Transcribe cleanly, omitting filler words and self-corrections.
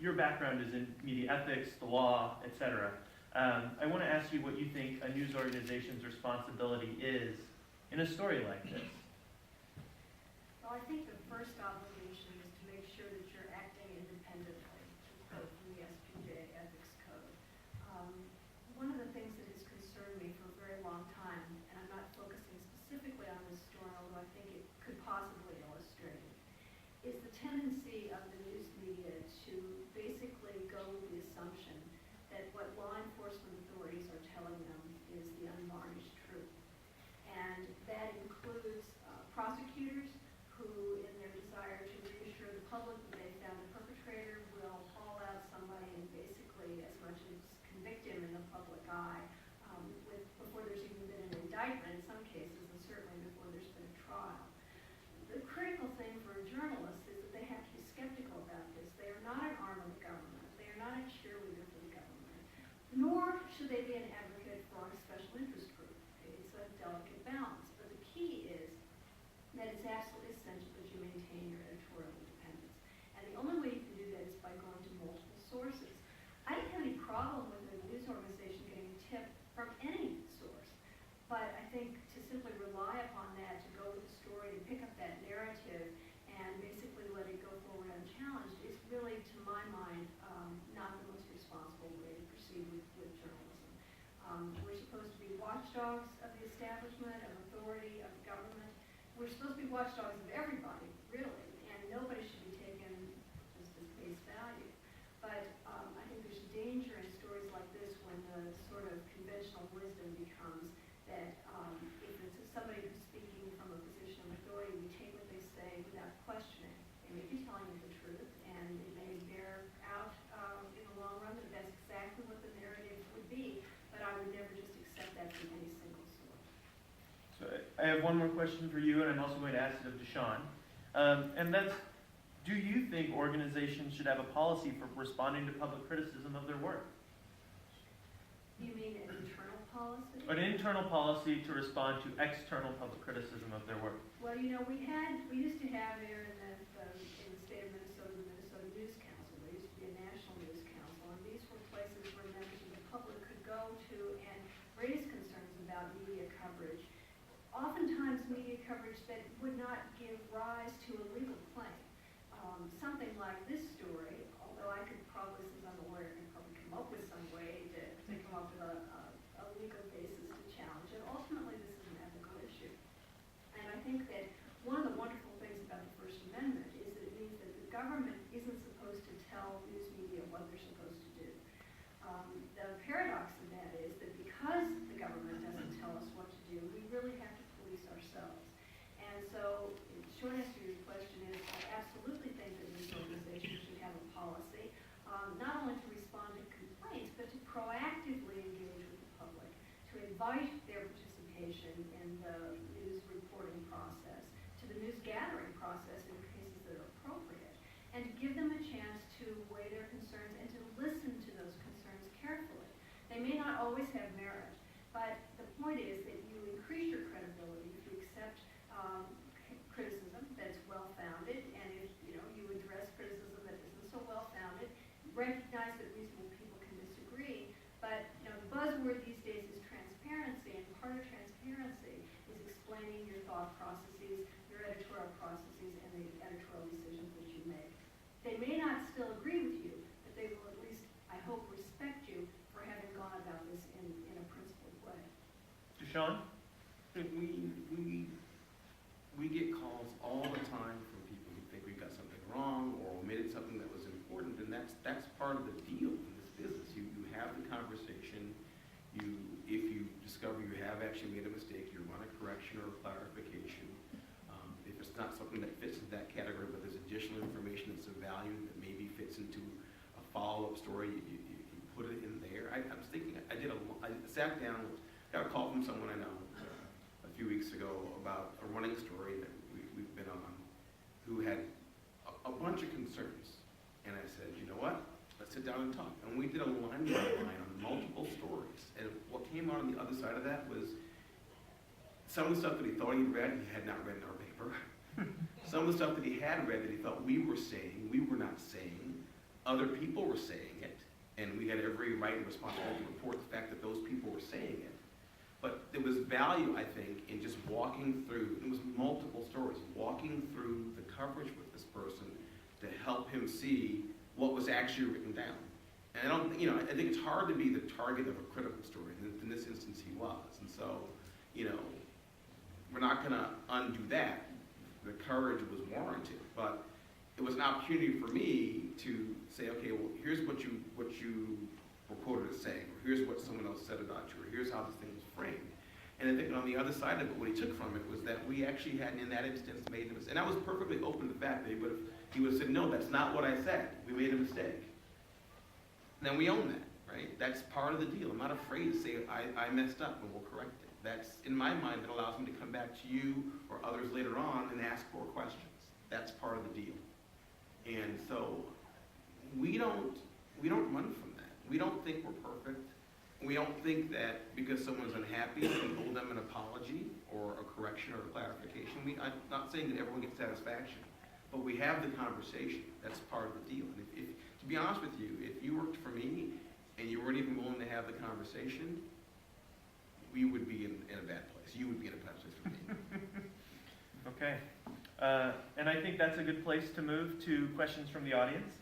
your background is in media ethics, the law, etc. I want to ask you what you think a news organization's responsibility is in a story like this. Well, I think the first obligation is to make sure that you're acting independently, to quote from the SPJ ethics code. One of the things that has concerned me for a very long time, and I'm not focusing specifically on this story, although I think it could possibly illustrate it, is the tendency of the news media to basically go with the assumption that what law enforcement authorities are telling them is the unvarnished truth. And that includes prosecutors who, in their desire to reassure the public that they found a perpetrator, will haul out somebody and basically as much as convict him in the public eye before there's even been an indictment in some cases, and certainly before there's been a trial. The critical thing for a journalist is that they have to be skeptical about this. They are not an arm of the government. They are not a cheerleader for the government. Nor should they be an advocate for a special interest group. It's a delicate balance. But the key is that it's absolutely essential that you maintain your editorial independence. And the only way you can do that is by going to multiple sources. I don't have any problem with a news organization getting a tip from any source. But I think to simply rely upon that, to go with the story, to pick up that narrative, and basically let it go forward unchallenged is really, to my mind, not the most responsible way to proceed with journalism. We're supposed to be watchdogs of the establishment, of authority, of government. We're supposed to be watchdogs of everybody, really, and nobody should be taken just as face value. But I think there's danger in stories like this when the sort of conventional wisdom becomes that if it's somebody who's speaking from a position of authority, we take what they say without questioning. They may be telling you the truth, and it may bear out in the long run that that's exactly what the narrative would be, but I would never just accept that from any single source. So I have one more question for you, and I'm also going to ask it of Deshaun. And that's, do you think organizations should have a policy for responding to public criticism of their work? You mean an internal policy? An internal policy to respond to external public criticism of their work. Well, you know, we used to have here in the state of Minnesota, the Minnesota News Council. There used to be a national news council, and these were places where members of the public could go to and raise concerns about media coverage. Oftentimes media coverage that would not give rise to a legal claim. Something like this story, although I could probably, since I'm a lawyer, I could probably come up with some way to come up with a legal basis to challenge it. Ultimately, this is an ethical issue. And I think that one of the wonderful things about the First Amendment is that it means that the government isn't supposed to tell news media what they're supposed to do. The paradox of that is that because the government doesn't tell us what to do, we really have to police ourselves. And so, the short answer to your question is, I absolutely think that news organizations should have a policy, not only to respond to complaints, but to proactively engage with the public, to invite their participation in the news reporting process, to the news gathering process in cases that are appropriate, and to give them a chance to weigh their concerns and to listen to those concerns carefully. They may not always have merit, but the point is that you increase your credibility if you accept criticism that's well-founded, and if you address criticism that isn't so well-founded, recognize that reasonable people can disagree, but the buzzword these days is transparency, and part of transparency is explaining your thought processes, your editorial processes, and the editorial decisions that you make. They may not still agree with you, but they will at least, I hope, respect you for having gone about this in a principled way. Deshaun? We get calls all the time from people who think we've got something wrong or omitted something that was important, and that's part of the deal in this business. You have the conversation. If you discover you have actually made a mistake, you want a correction or a clarification. If it's not something that fits into that category, but there's additional information that's of value that maybe fits into a follow-up story, you put it in there. I was thinking, I sat down, got a call from someone I know a few weeks ago about a running story that we've been on, who had a bunch of concerns. And I said, you know what? Let's sit down and talk. And we did a line by line on multiple stories. And what came out on the other side of that was some of the stuff that he thought he'd read, he had not read in our paper. Some of the stuff that he had read that he felt we were saying, we were not saying. other people were saying it, and we had every right and responsibility to report the fact that those people were saying it. But there was value, I think, in just walking through, it was multiple stories, walking through the coverage with this person to help him see what was actually written down. And I don't, I think it's hard to be the target of a critical story. In this instance, he was. And so, we're not going to undo that. The courage was warranted, but it was an opportunity for me to say, okay, well, here's what you were quoted as saying, or here's what someone else said about you, or here's how this thing was framed. And I think on the other side of it, what he took from it was that we actually hadn't, in that instance, made a mistake. And I was perfectly open to the fact that he would have said, no, that's not what I said. We made a mistake. And then we own that, right? That's part of the deal. I'm not afraid to say, I messed up and we'll correct it. That's, in my mind, that allows me to come back to you or others later on and ask more questions. That's part of the deal. And so we don't run from that. We don't think we're perfect. We don't think that because someone's unhappy, we owe them an apology or a correction or a clarification. I'm not saying that everyone gets satisfaction, but we have the conversation. That's part of the deal. And if to be honest with you, if you worked for me and you weren't even willing to have the conversation, we would be in a bad place. You would be in a bad place for me. Okay. And I think that's a good place to move to questions from the audience.